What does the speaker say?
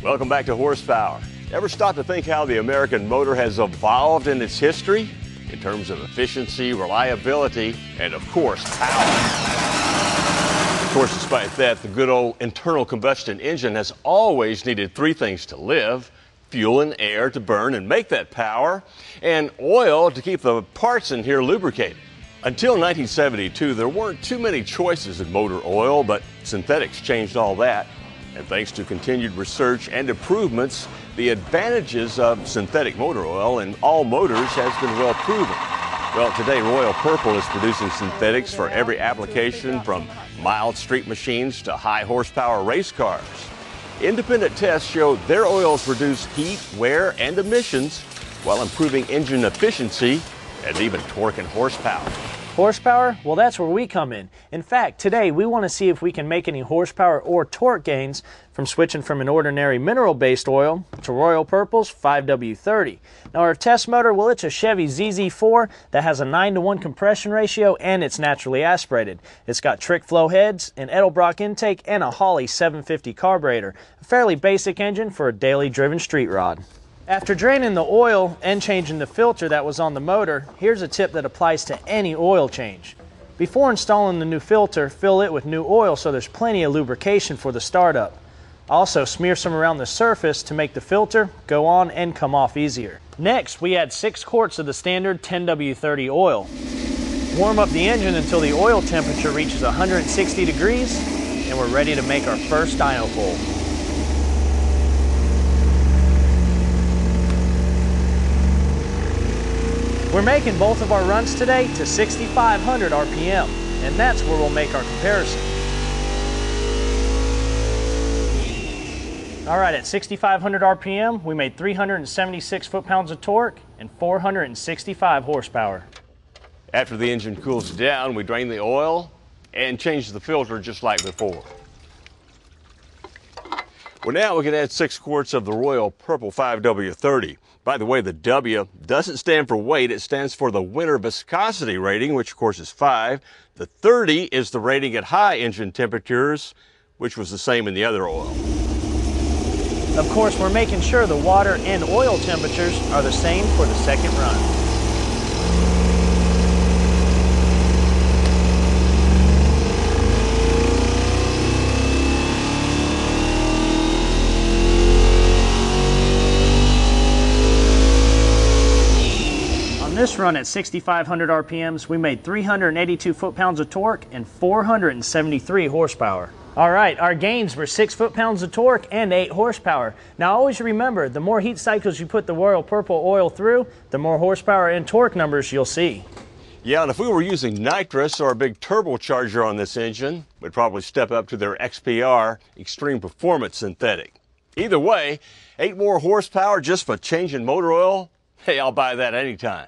Welcome back to Horsepower. Ever stop to think how the American motor has evolved in its history? In terms of efficiency, reliability, and of course, power. Of course, despite that, the good old internal combustion engine has always needed three things to live: fuel and air to burn and make that power, and oil to keep the parts in here lubricated. Until 1972, there weren't too many choices in motor oil, but synthetics changed all that. And thanks to continued research and improvements, the advantages of synthetic motor oil in all motors has been well proven. Well, today Royal Purple is producing synthetics for every application, from mild street machines to high horsepower race cars. Independent tests show their oils reduce heat, wear, and emissions while improving engine efficiency and even torque and horsepower. Horsepower? Well, that's where we come in. In fact, today we want to see if we can make any horsepower or torque gains from switching from an ordinary mineral-based oil to Royal Purple's 5W30. Now our test motor, well, it's a Chevy ZZ4 that has a 9-to-1 compression ratio and it's naturally aspirated. It's got trick flow heads, an Edelbrock intake, and a Holley 750 carburetor. A fairly basic engine for a daily driven street rod. After draining the oil and changing the filter that was on the motor, here's a tip that applies to any oil change. Before installing the new filter, fill it with new oil so there's plenty of lubrication for the startup. Also, smear some around the surface to make the filter go on and come off easier. Next, we add 6 quarts of the standard 10W30 oil. Warm up the engine until the oil temperature reaches 160 degrees, and we're ready to make our first dyno pull. We're making both of our runs today to 6,500 RPM, and that's where we'll make our comparison. All right, at 6,500 RPM, we made 376 foot-pounds of torque and 465 horsepower. After the engine cools down, we drain the oil and change the filter just like before. Well, now we can add 6 quarts of the Royal Purple 5W30. By the way, the W doesn't stand for weight, it stands for the winter viscosity rating, which of course is 5. The 30 is the rating at high engine temperatures, which was the same in the other oil. Of course, we're making sure the water and oil temperatures are the same for the second run. This run at 6,500 RPMs, we made 382 foot-pounds of torque and 473 horsepower. All right, our gains were 6 foot-pounds of torque and 8 horsepower. Now always remember, the more heat cycles you put the Royal Purple oil through, the more horsepower and torque numbers you'll see. Yeah, and if we were using nitrous or a big turbocharger on this engine, we'd probably step up to their XPR Extreme Performance Synthetic. Either way, 8 more horsepower just for changing motor oil? Hey, I'll buy that anytime.